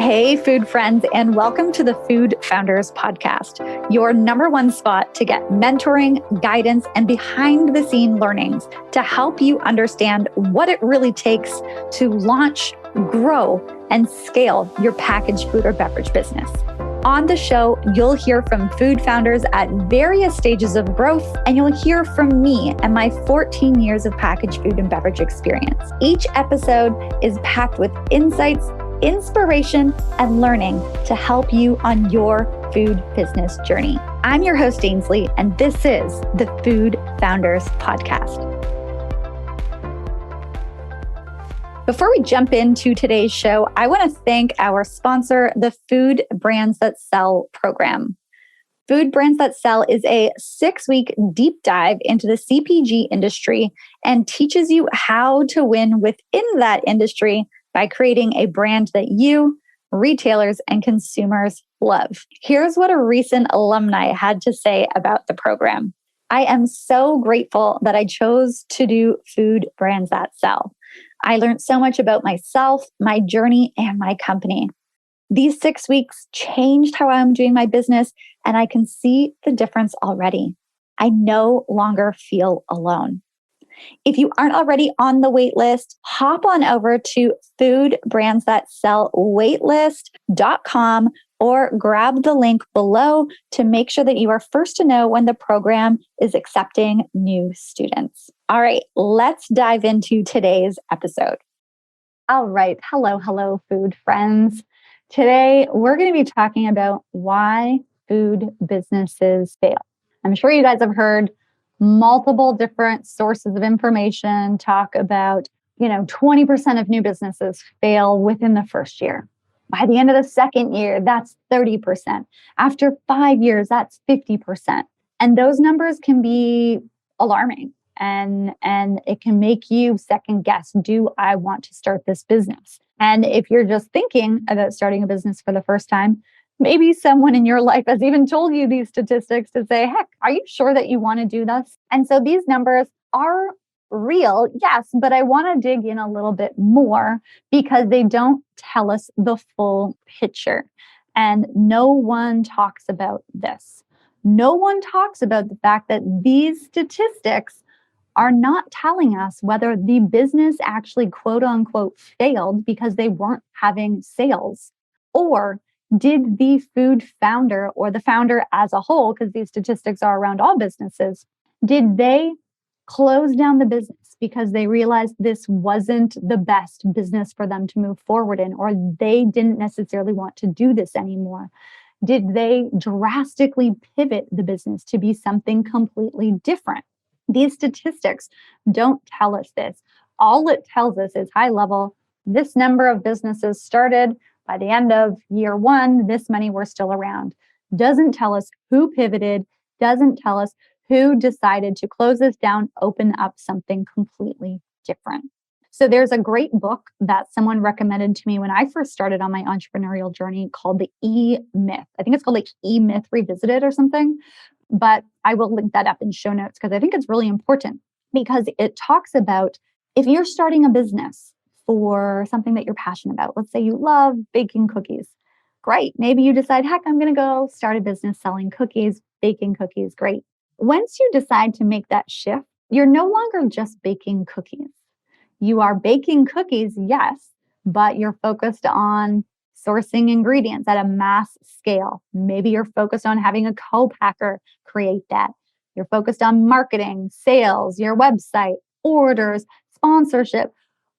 Hey, food friends, and welcome to the Food Founders Podcast, your number one spot to get mentoring, guidance, and behind the scene learnings to help you understand what it really takes to launch, grow, and scale your packaged food or beverage business. On the show, you'll hear from food founders at various stages of growth, and you'll hear from me and my 14 years of packaged food and beverage experience. Each episode is packed with insights, inspiration, and learning to help you on your food business journey. I'm your host, Ainsley, and this is the Food Founders Podcast. Before we jump into today's show, I want to thank our sponsor, the Food Brands That Sell program. Food Brands That Sell is a 6-week deep dive into the CPG industry and teaches you how to win within that industry by creating a brand that you, retailers, and consumers love. Here's what a recent alumni had to say about the program. I am so grateful that I chose to do Food Brands That Sell. I learned so much about myself, my journey, and my company. These 6 weeks changed how I'm doing my business, and I can see the difference already. I no longer feel alone. If you aren't already on the waitlist, hop on over to foodbrandsthatsellwaitlist.com or grab the link below to make sure that you are first to know when the program is accepting new students. All right, let's dive into today's episode. All right, hello, food friends. Today, we're going to be talking about why food businesses fail. I'm sure you guys have heard multiple different sources of information talk about, 20% of new businesses fail within the first year. By the end of the second year, that's 30%. After 5 years, that's 50%. And those numbers can be alarming and it can make you second guess, do I want to start this business? And if you're just thinking about starting a business for the first time, maybe someone in your life has even told you these statistics to say, heck, are you sure that you want to do this? And so these numbers are real, yes, but I want to dig in a little bit more because they don't tell us the full picture. And no one talks about this. No one talks about the fact that these statistics are not telling us whether the business actually quote unquote failed because they weren't having sales, or did the food founder or the founder as a whole, because these statistics are around all businesses, did they close down the business because they realized this wasn't the best business for them to move forward in, or they didn't necessarily want to do this anymore? Did they drastically pivot the business to be something completely different? These statistics don't tell us this. All it tells us is high level, this number of businesses started. By the end of year one, this many were still around. Doesn't tell us who pivoted, doesn't tell us who decided to close this down, open up something completely different. So there's a great book that someone recommended to me when I first started on my entrepreneurial journey called The E-Myth. I think it's called like E-Myth Revisited or something, but I will link that up in show notes because I think it's really important because it talks about if you're starting a business for something that you're passionate about. Let's say you love baking cookies. Great. Maybe you decide, heck, I'm going to go start a business selling cookies, baking cookies. Great. Once you decide to make that shift, you're no longer just baking cookies. You are baking cookies, yes, but you're focused on sourcing ingredients at a mass scale. Maybe you're focused on having a co-packer create that. You're focused on marketing, sales, your website, orders, sponsorship,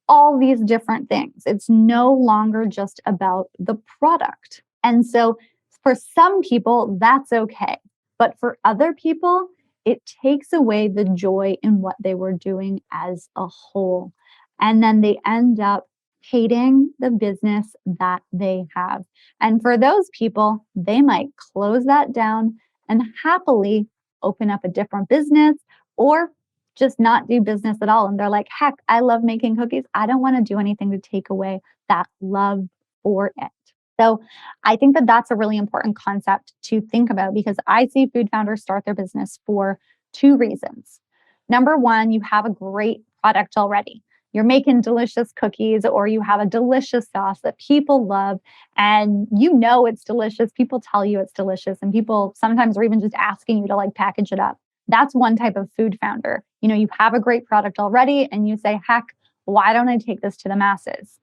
all these different things. It's no longer just about the product. And so for some people, that's okay. But for other people, it takes away the joy in what they were doing as a whole. And then they end up hating the business that they have. And for those people, they might close that down and happily open up a different business or just not do business at all. And they're like, heck, I love making cookies. I don't want to do anything to take away that love for it. So I think that that's a really important concept to think about because I see food founders start their business for two reasons. Number one, you have a great product already. you're making delicious cookies or you have a delicious sauce that people love and you know it's delicious. People tell you it's delicious and people sometimes are even just asking you to like package it up. That's one type of food founder. You have a great product already and you say, heck, why don't I take this to the masses?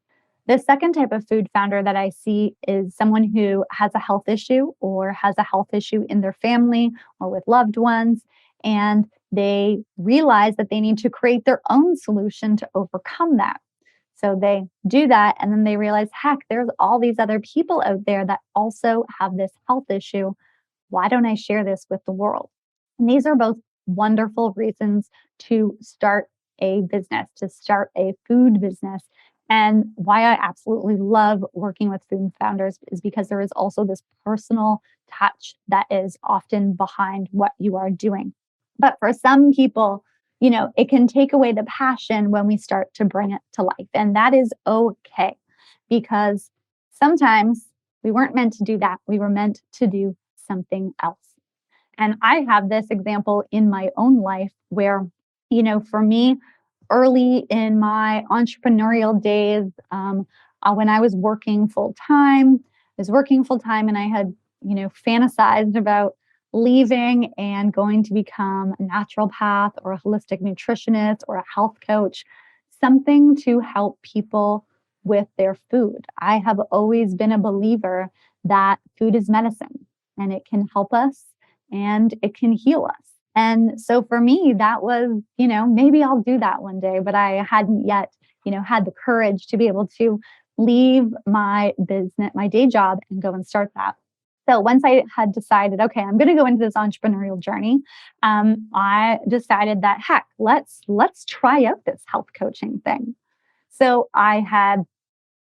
The second type of food founder that I see is someone who has a health issue or has a health issue in their family or with loved ones. And they realize that they need to create their own solution to overcome that. So they do that. And then they realize, heck, there's all these other people out there that also have this health issue. Why don't I share this with the world? And these are both wonderful reasons to start a business, to start a food business. And why I absolutely love working with food founders is because there is also this personal touch that is often behind what you are doing. But for some people, it can take away the passion when we start to bring it to life. And that is okay because sometimes we weren't meant to do that. We were meant to do something else. And I have this example in my own life where, for me, early in my entrepreneurial days, when I was working full time, and I had, fantasized about leaving and going to become a naturopath or a holistic nutritionist or a health coach, something to help people with their food. I have always been a believer that food is medicine and it can help us and it can heal us. And so for me, that was, maybe I'll do that one day, but I hadn't yet, had the courage to be able to leave my business, my day job and go and start that. So once I had decided, okay, I'm going to go into this entrepreneurial journey, I decided that, heck, let's try out this health coaching thing. So I had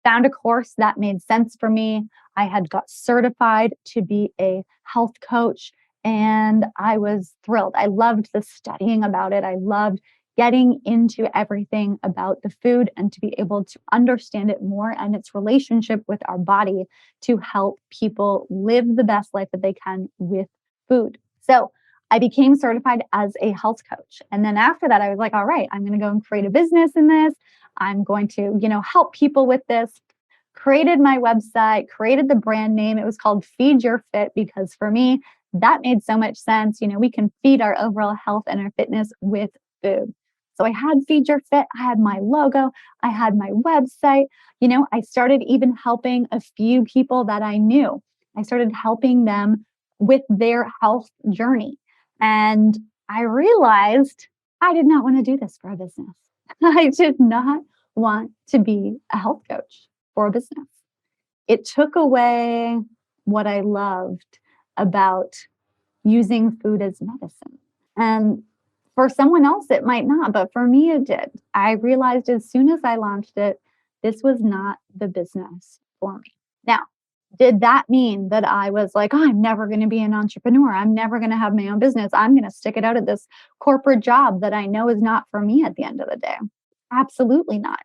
found a course that made sense for me. I had got certified to be a health coach and I was thrilled. I loved the studying about it. I loved getting into everything about the food and to be able to understand it more and its relationship with our body to help people live the best life that they can with food. So I became certified as a health coach. And then after that, I was like, all right, I'm going to go and create a business in this. I'm going to, help people with this. Created my website, created the brand name. It was called Feed Your Fit because for me, that made so much sense. We can feed our overall health and our fitness with food. So I had Feed Your Fit, I had my logo, I had my website. I started even helping a few people that I knew. I started helping them with their health journey. And I realized I did not want to do this for a business. I did not want to be a health coach for a business. It took away what I loved about using food as medicine. And for someone else, it might not, but for me, it did. I realized as soon as I launched it, this was not the business for me. Now, did that mean that I was like, oh, I'm never going to be an entrepreneur? I'm never going to have my own business. I'm going to stick it out at this corporate job that I know is not for me at the end of the day? Absolutely not.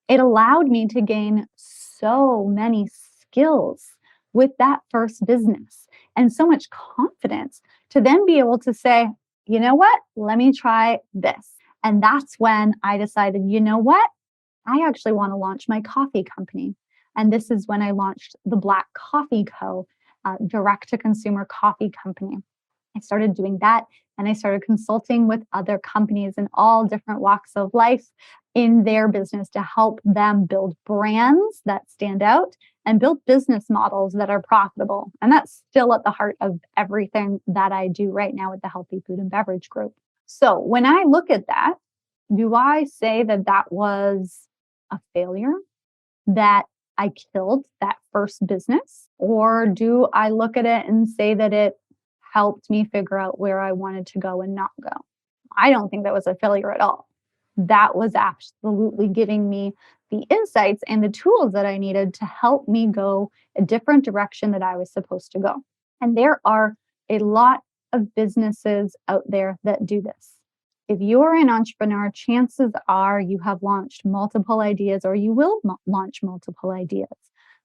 It allowed me to gain so many skills with that first business and so much confidence to then be able to say, you know what, let me try this. And that's when I decided, you know what, I actually want to launch my coffee company. And this is when I launched the Black Coffee Co., direct-to-consumer coffee company. I started doing that and I started consulting with other companies in all different walks of life in their business to help them build brands that stand out and build business models that are profitable. And that's still at the heart of everything that I do right now with the Healthy Food and Beverage Group. So when I look at that, do I say that that was a failure, that I killed that first business? Or do I look at it and say that it helped me figure out where I wanted to go and not go? I don't think that was a failure at all. That was absolutely giving me the insights and the tools that I needed to help me go a different direction that I was supposed to go. And there are a lot of businesses out there that do this. If you're an entrepreneur, chances are you have launched multiple ideas or you will launch multiple ideas.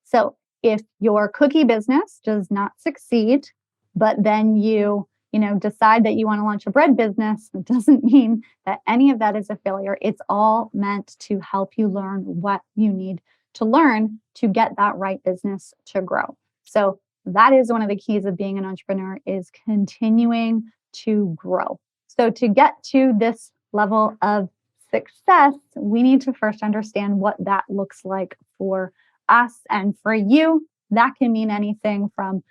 So if your cookie business does not succeed, but then you decide that you want to launch a bread business, it doesn't mean that any of that is a failure. It's all meant to help you learn what you need to learn to get that right business to grow. So that is one of the keys of being an entrepreneur, is continuing to grow. So to get to this level of success, we need to first understand what that looks like for us. And for you, that can mean anything from,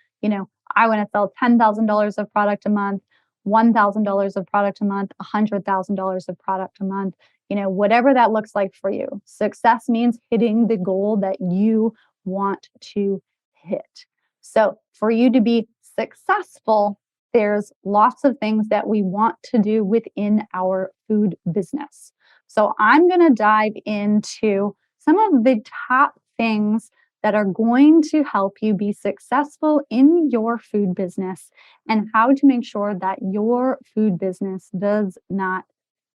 I want to sell $10,000 of product a month, $1,000 of product a month, $100,000 of product a month, whatever that looks like for you. Success means hitting the goal that you want to hit. So for you to be successful, there's lots of things that we want to do within our food business. So I'm going to dive into some of the top things that are going to help you be successful in your food business and how to make sure that your food business does not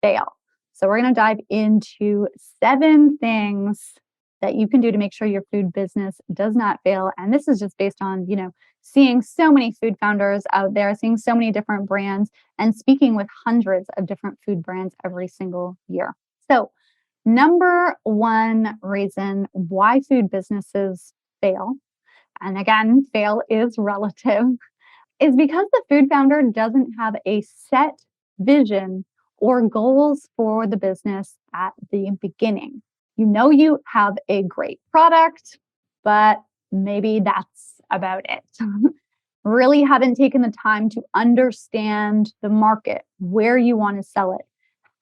fail. So we're going to dive into 7 things that you can do to make sure your food business does not fail. And this is just based on, seeing so many food founders out there, seeing so many different brands, and speaking with hundreds of different food brands every single year. So number one reason why food businesses fail, and again, fail is relative, is because the food founder doesn't have a set vision or goals for the business at the beginning. You have a great product, but maybe that's about it. Really haven't taken the time to understand the market, where you want to sell it,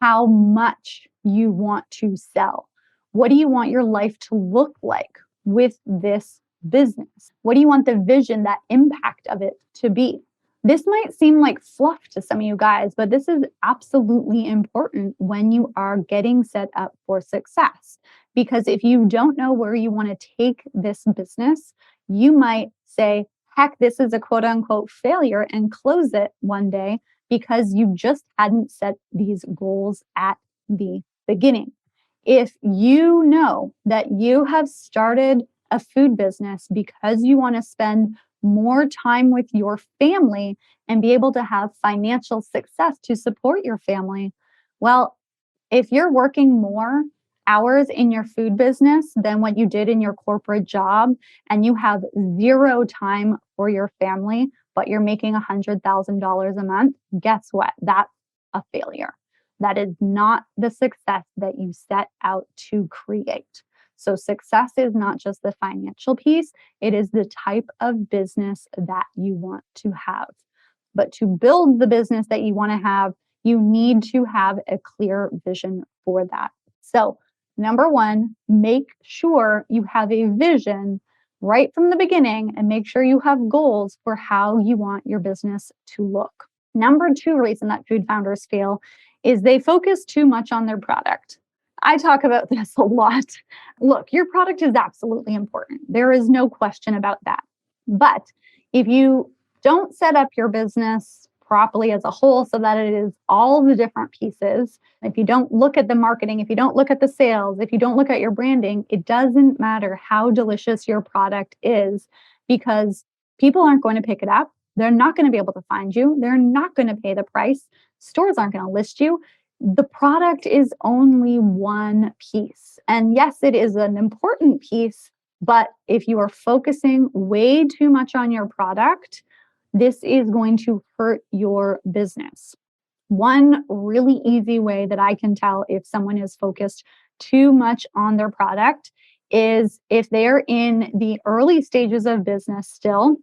how much you want to sell. What do you want your life to look like with this business? What do you want the vision, that impact of it to be? This might seem like fluff to some of you guys, but this is absolutely important when you are getting set up for success. Because if you don't know where you want to take this business, you might say, heck, this is a quote unquote failure, and close it one day because you just hadn't set these goals at the beginning. If you know that you have started a food business because you want to spend more time with your family and be able to have financial success to support your family, well, if you're working more hours in your food business than what you did in your corporate job, and you have zero time for your family, but you're making $100,000 a month, guess what? That's a failure. That is not the success that you set out to create. So success is not just the financial piece, it is the type of business that you want to have. But to build the business that you want to have, you need to have a clear vision for that. So, number one, make sure you have a vision right from the beginning and make sure you have goals for how you want your business to look. Number two reason that food founders fail is they focus too much on their product. I talk about this a lot. Look, your product is absolutely important. There is no question about that. But if you don't set up your business properly as a whole so that it is all the different pieces, if you don't look at the marketing, if you don't look at the sales, if you don't look at your branding, it doesn't matter how delicious your product is, because people aren't going to pick it up. They're not going to be able to find you. They're not going to pay the price. Stores aren't going to list you. The product is only one piece. And yes, it is an important piece, but if you are focusing way too much on your product, this is going to hurt your business. One really easy way that I can tell if someone is focused too much on their product is if they're in the early stages of business still,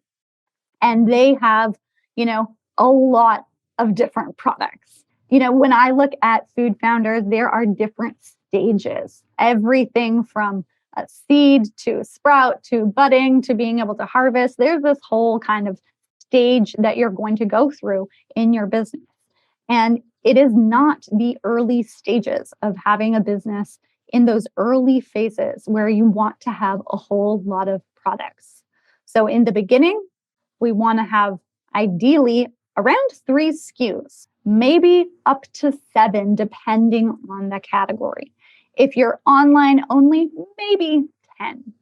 and they have, a lot of different products. When I look at food founders, there are different stages, everything from a seed to a sprout to budding to being able to harvest. There's this whole kind of stage that you're going to go through in your business. And it is not the early stages of having a business in those early phases where you want to have a whole lot of products. So in the beginning, we want to have ideally around 3 SKUs, maybe up to 7, depending on the category. If you're online only, maybe 10,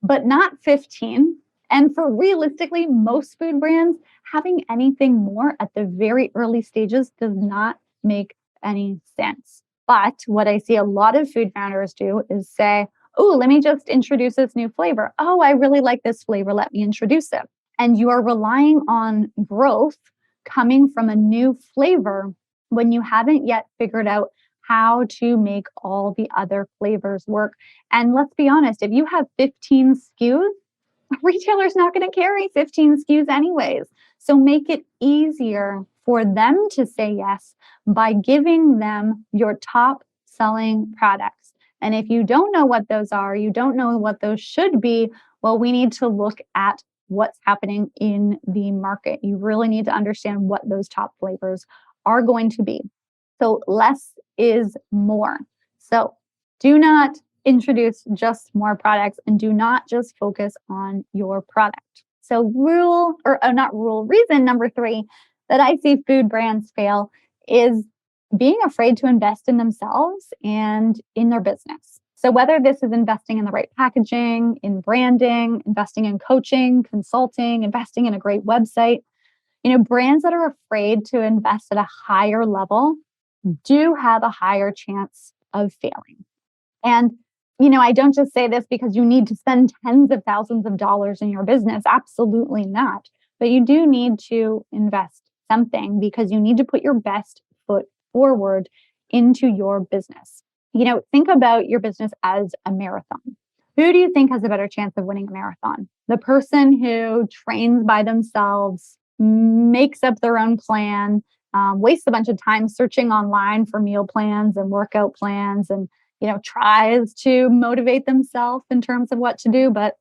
but not 15. And for realistically, most food brands having anything more at the very early stages does not make any sense. But what I see a lot of food founders do is say, oh, let me just introduce this new flavor. Oh, I really like this flavor. Let me introduce it. And you are relying on growth coming from a new flavor when you haven't yet figured out how to make all the other flavors work. And let's be honest, if you have 15 SKUs, a retailer's not going to carry 15 SKUs anyways. So make it easier for them to say yes by giving them your top selling products. And if you don't know what those are, you don't know what those should be, well, we need to look at what's happening in the market. You really need to understand what those top flavors are going to be. So less is more. So do not introduce just more products and do not just focus on your product. So reason number 3 that I see food brands fail is being afraid to invest in themselves and in their business. So whether this is investing in the right packaging, in branding, investing in coaching, consulting, investing in a great website, brands that are afraid to invest at a higher level do have a higher chance of failing. And, I don't just say this because you need to spend tens of thousands of dollars in your business. Absolutely not. But you do need to invest something because you need to put your best foot forward into your business. Think about your business as a marathon. Who do you think has a better chance of winning a marathon? The person who trains by themselves, makes up their own plan, wastes a bunch of time searching online for meal plans and workout plans and, tries to motivate themselves in terms of what to do. But,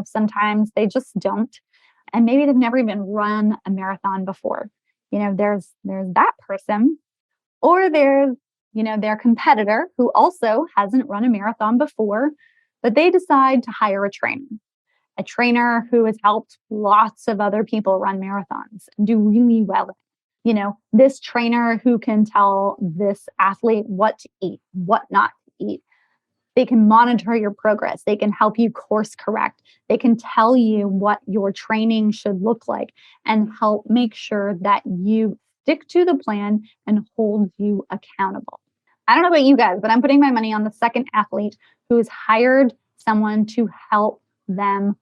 sometimes they just don't. And maybe they've never even run a marathon before. There's that person, or there's, their competitor who also hasn't run a marathon before, but they decide to hire a trainer who has helped lots of other people run marathons and do really well. This trainer who can tell this athlete what to eat, what not to eat. They can monitor your progress. They can help you course correct. They can tell you what your training should look like and help make sure that you stick to the plan and hold you accountable. I don't know about you guys, but I'm putting my money on the second athlete who has hired someone to help them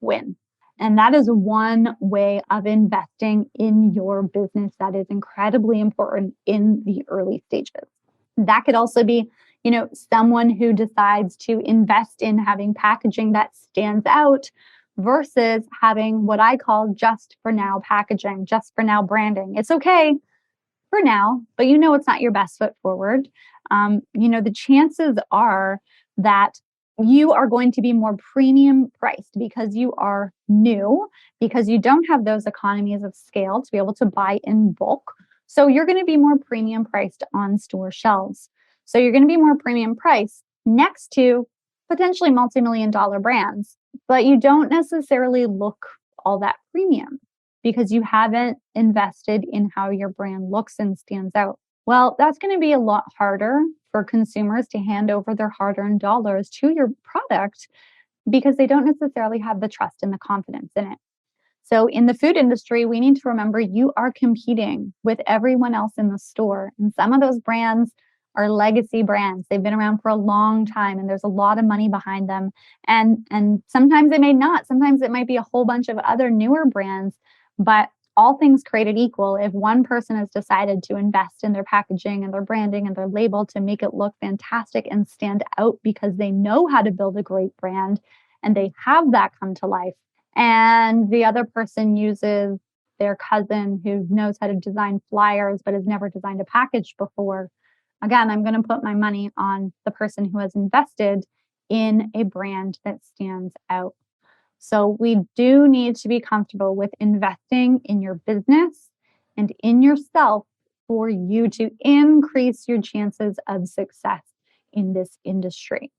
win. And that is one way of investing in your business that is incredibly important in the early stages. That could also be, someone who decides to invest in having packaging that stands out versus having what I call just for now packaging, just for now branding. It's okay for now, but it's not your best foot forward. The chances are that you are going to be more premium priced because you are new, because you don't have those economies of scale to be able to buy in bulk. So you're going to be more premium priced on store shelves. So you're going to be more premium priced next to potentially multi-million-dollar brands, but you don't necessarily look all that premium because you haven't invested in how your brand looks and stands out. Well, that's going to be a lot harder for consumers to hand over their hard-earned dollars to your product because they don't necessarily have the trust and the confidence in it. So in the food industry, we need to remember you are competing with everyone else in the store. And some of those brands are legacy brands. They've been around for a long time and there's a lot of money behind them. And sometimes they may not. Sometimes it might be a whole bunch of other newer brands. But all things created equal, if one person has decided to invest in their packaging and their branding and their label to make it look fantastic and stand out because they know how to build a great brand and they have that come to life, and the other person uses their cousin who knows how to design flyers but has never designed a package before, again, I'm going to put my money on the person who has invested in a brand that stands out. So we do need to be comfortable with investing in your business and in yourself for you to increase your chances of success in this industry.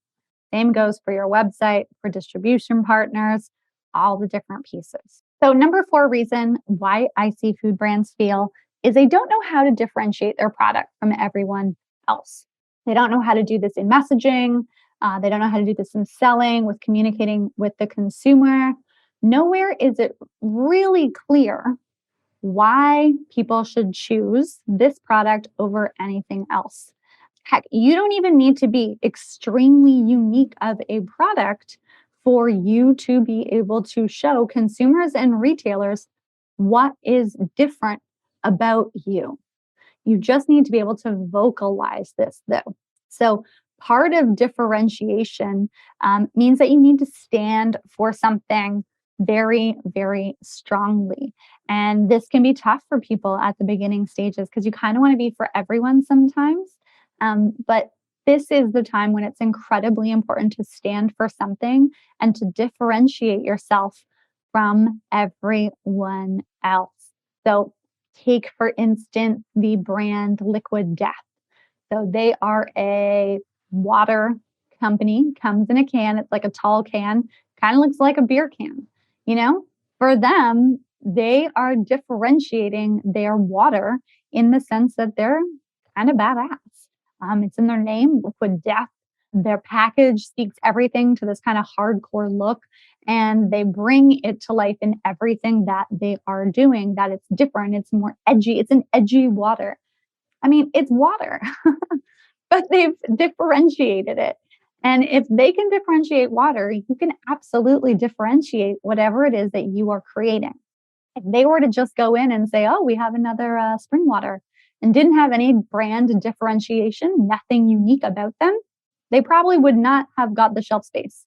Same goes for your website, for distribution partners, all the different pieces. So number 4 reason why I see food brands fail is they don't know how to differentiate their product from everyone else. They don't know how to do this in messaging. They don't know how to do this in selling, with communicating with the consumer. Nowhere is it really clear why people should choose this product over anything else. Heck, you don't even need to be extremely unique of a product for you to be able to show consumers and retailers what is different about you. You just need to be able to vocalize this, though. So, part of differentiation means that you need to stand for something very, very strongly. And this can be tough for people at the beginning stages because you kind of want to be for everyone sometimes. But this is the time when it's incredibly important to stand for something and to differentiate yourself from everyone else. So, take, for instance, the brand Liquid Death. So they are a water company, comes in a can. It's like a tall can, kind of looks like a beer can. You know, for them, they are differentiating their water in the sense that they're kind of badass. It's in their name, Liquid Death. Their package speaks everything to this kind of hardcore look, and they bring it to life in everything that they are doing, that it's different, it's more edgy, it's an edgy water. I mean, it's water, but they've differentiated it. And if they can differentiate water, you can absolutely differentiate whatever it is that you are creating. If they were to just go in and say, oh, we have another spring water and didn't have any brand differentiation, nothing unique about them, they probably would not have got the shelf space.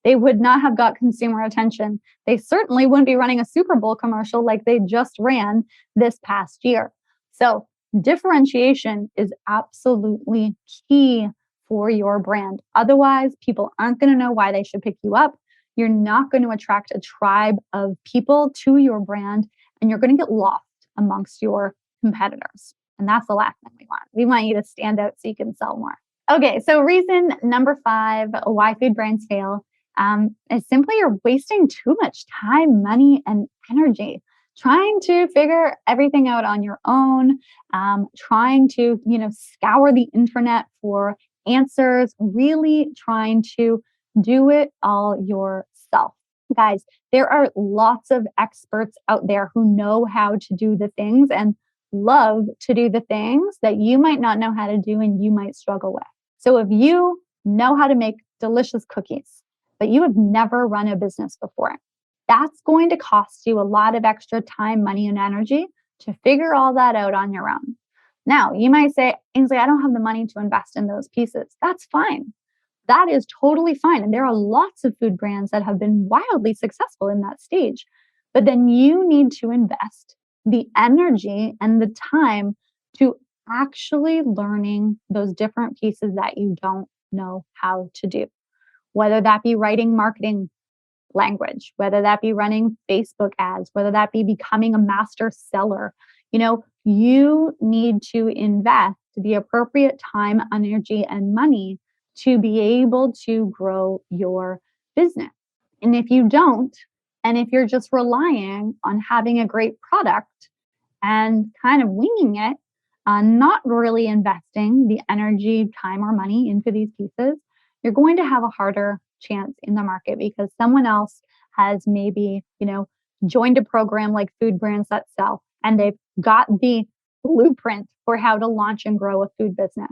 They would not have got consumer attention. They certainly wouldn't be running a Super Bowl commercial like they just ran this past year. So differentiation is absolutely key for your brand. Otherwise, people aren't going to know why they should pick you up. You're not going to attract a tribe of people to your brand, and you're going to get lost amongst your competitors. And that's the last thing we want. We want you to stand out so you can sell more. Okay, so reason number 5 why food brands fail is simply you're wasting too much time, money, and energy trying to figure everything out on your own, trying to, scour the internet for answers, really trying to do it all yourself. Guys, there are lots of experts out there who know how to do the things and love to do the things that you might not know how to do and you might struggle with. So if you know how to make delicious cookies, but you have never run a business before, that's going to cost you a lot of extra time, money, and energy to figure all that out on your own. Now, you might say, Ainsley, I don't have the money to invest in those pieces. That's fine. That is totally fine. And there are lots of food brands that have been wildly successful in that stage. But then you need to invest the energy and the time to actually learning those different pieces that you don't know how to do, whether that be writing marketing language, whether that be running Facebook ads, whether that be becoming a master seller. You need to invest the appropriate time, energy, and money to be able to grow your business. And if you don't, and if you're just relying on having a great product and kind of winging it, not really investing the energy, time, or money into these pieces, you're going to have a harder chance in the market because someone else has maybe, joined a program like Food Brands That Sell, and they've got the blueprint for how to launch and grow a food business.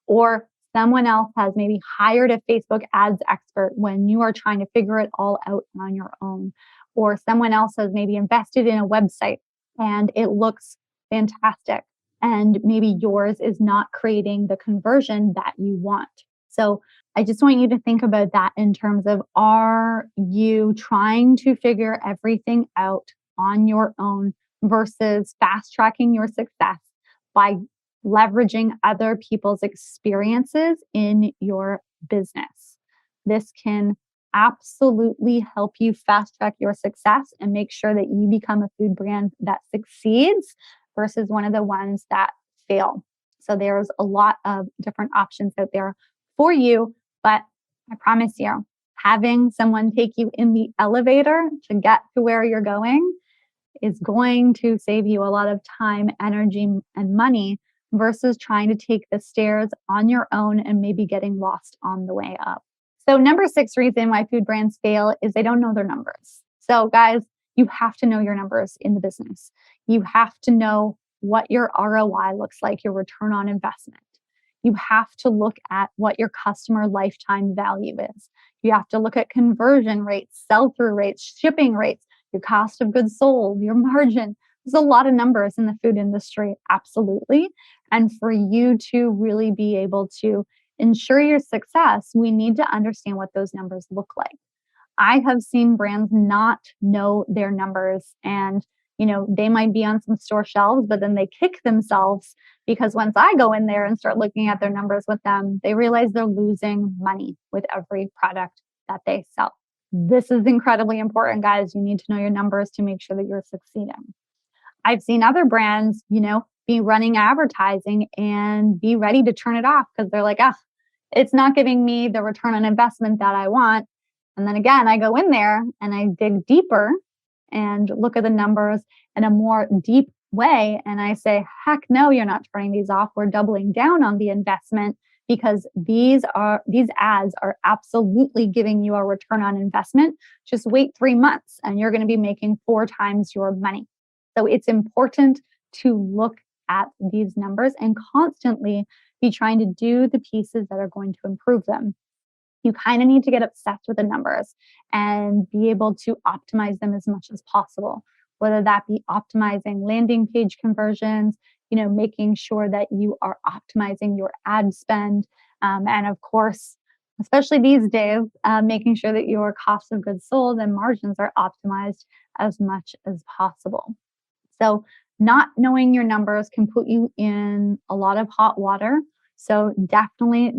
Or someone else has maybe hired a Facebook ads expert when you are trying to figure it all out on your own. Or someone else has maybe invested in a website and it looks fantastic. And maybe yours is not creating the conversion that you want. So I just want you to think about that in terms of, are you trying to figure everything out on your own versus fast tracking your success by leveraging other people's experiences in your business? This can absolutely help you fast track your success and make sure that you become a food brand that succeeds versus one of the ones that fail. So there's a lot of different options out there for you, but I promise you, having someone take you in the elevator to get to where you're going is going to save you a lot of time, energy, and money versus trying to take the stairs on your own and maybe getting lost on the way up. So number 6 reason why food brands fail is they don't know their numbers. So guys, You have to know your numbers in the business. You have to know what your ROI looks like, your return on investment. You have to look at what your customer lifetime value is. You have to look at conversion rates, sell-through rates, shipping rates, your cost of goods sold, your margin. There's a lot of numbers in the food industry, absolutely. And for you to really be able to ensure your success, we need to understand what those numbers look like. I have seen brands not know their numbers, and they might be on some store shelves, but then they kick themselves because once I go in there and start looking at their numbers with them, they realize they're losing money with every product that they sell. This is incredibly important, guys. You need to know your numbers to make sure that you're succeeding. I've seen other brands, be running advertising and be ready to turn it off because they're like, it's not giving me the return on investment that I want. And then again, I go in there and I dig deeper and look at the numbers in a more deep way. And I say, heck no, you're not turning these off. We're doubling down on the investment because these ads are absolutely giving you a return on investment. Just wait 3 months and you're going to be making 4 times your money. So it's important to look at these numbers and constantly be trying to do the pieces that are going to improve them. You kind of need to get obsessed with the numbers and be able to optimize them as much as possible, whether that be optimizing landing page conversions, making sure that you are optimizing your ad spend. And of course, especially these days, making sure that your cost of goods sold and margins are optimized as much as possible. So not knowing your numbers can put you in a lot of hot water. So definitely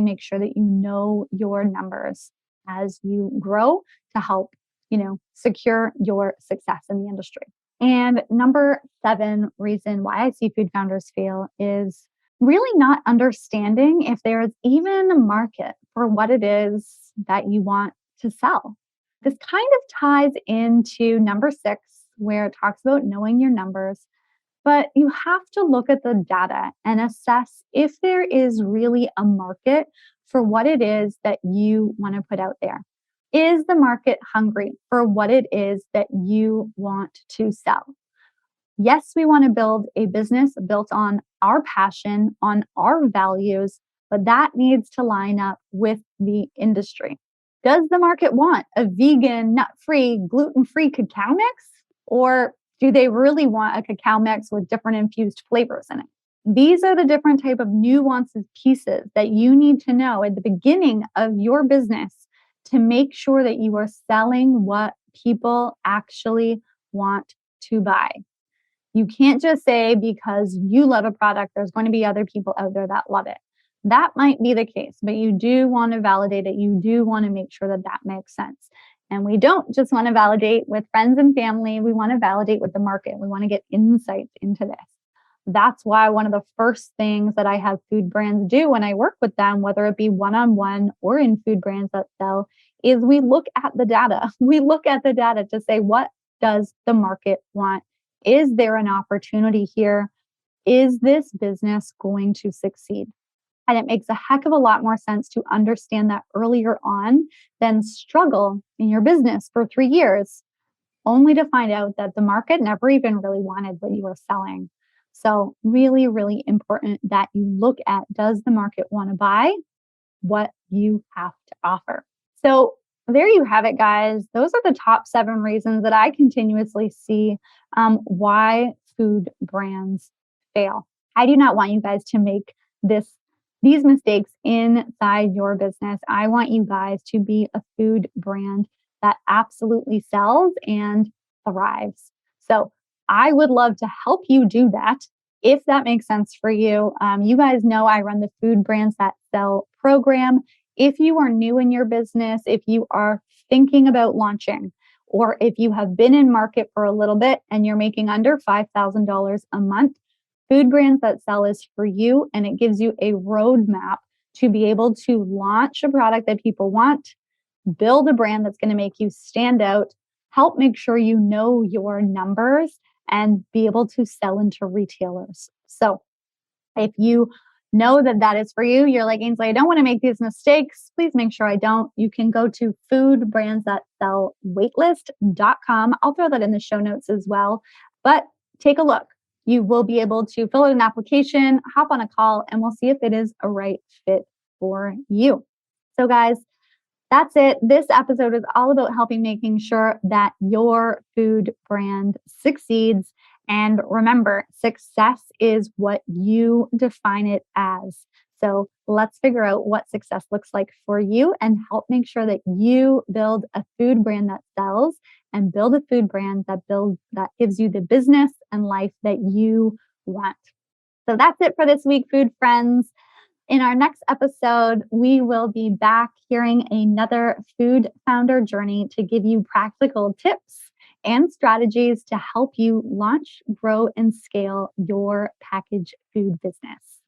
make sure that you know your numbers as you grow to help, secure your success in the industry. And number 7 reason why I see food founders fail is really not understanding if there is even a market for what it is that you want to sell. This kind of ties into number 6, where it talks about knowing your numbers. But you have to look at the data and assess if there is really a market for what it is that you want to put out there. Is the market hungry for what it is that you want to sell? Yes, we want to build a business built on our passion, on our values, but that needs to line up with the industry. Does the market want a vegan, nut-free, gluten-free cacao mix? Or do they really want a cacao mix with different infused flavors in it? These are the different type of nuanced pieces that you need to know at the beginning of your business to make sure that you are selling what people actually want to buy. You can't just say because you love a product, there's going to be other people out there that love it. That might be the case, but you do want to validate it. You do want to make sure that that makes sense. And we don't just want to validate with friends and family. We want to validate with the market. We want to get insights into this. That's why one of the first things that I have food brands do when I work with them, whether it be one-on-one or in food brands that sell, is we look at the data. We look at the data to say, what does the market want? Is there an opportunity here? Is this business going to succeed? And it makes a heck of a lot more sense to understand that earlier on than struggle in your business for 3 years, only to find out that the market never even really wanted what you were selling. So really, really important that you look at, does the market want to buy what you have to offer? So there you have it, guys. Those are the top 7 reasons that I continuously see why food brands fail. I do not want you guys to make these mistakes inside your business. I want you guys to be a food brand that absolutely sells and thrives. So I would love to help you do that if that makes sense for you. You guys know I run the Food Brands That Sell program. If you are new in your business, if you are thinking about launching, or if you have been in market for a little bit and you're making under $5,000 a month, Food Brands That Sell is for you, and it gives you a roadmap to be able to launch a product that people want, build a brand that's going to make you stand out, help make sure you know your numbers, and be able to sell into retailers. So if you know that that is for you. You're like, Ainsley, I don't want to make these mistakes. Please make sure I don't. You can go to foodbrandsthatsellwaitlist.com. I'll throw that in the show notes as well. But take a look. You will be able to fill out an application, hop on a call, and we'll see if it is a right fit for you. So guys, that's it. This episode is all about making sure that your food brand succeeds. And remember, success is what you define it as. So let's figure out what success looks like for you and help make sure that you build a food brand that sells and build a food brand that gives you the business and life that you want. So that's it for this week, food friends. In our next episode, we will be back hearing another food founder journey to give you practical tips and strategies to help you launch, grow, and scale your packaged food business.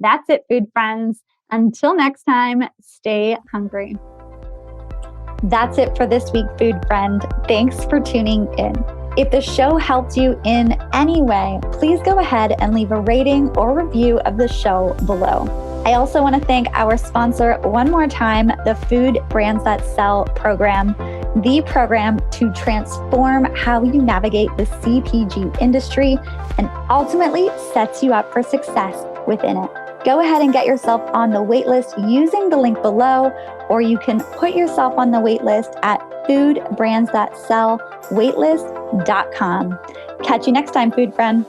That's it, food friends. Until next time, stay hungry. That's it for this week, food friend. Thanks for tuning in. If the show helped you in any way, please go ahead and leave a rating or review of the show below. I also want to thank our sponsor one more time, the Food Brands That Sell program, the program to transform how you navigate the CPG industry and ultimately sets you up for success within it. Go ahead and get yourself on the waitlist using the link below, or you can put yourself on the waitlist at foodbrandsthatsellwaitlist.com. Catch you next time, food friend.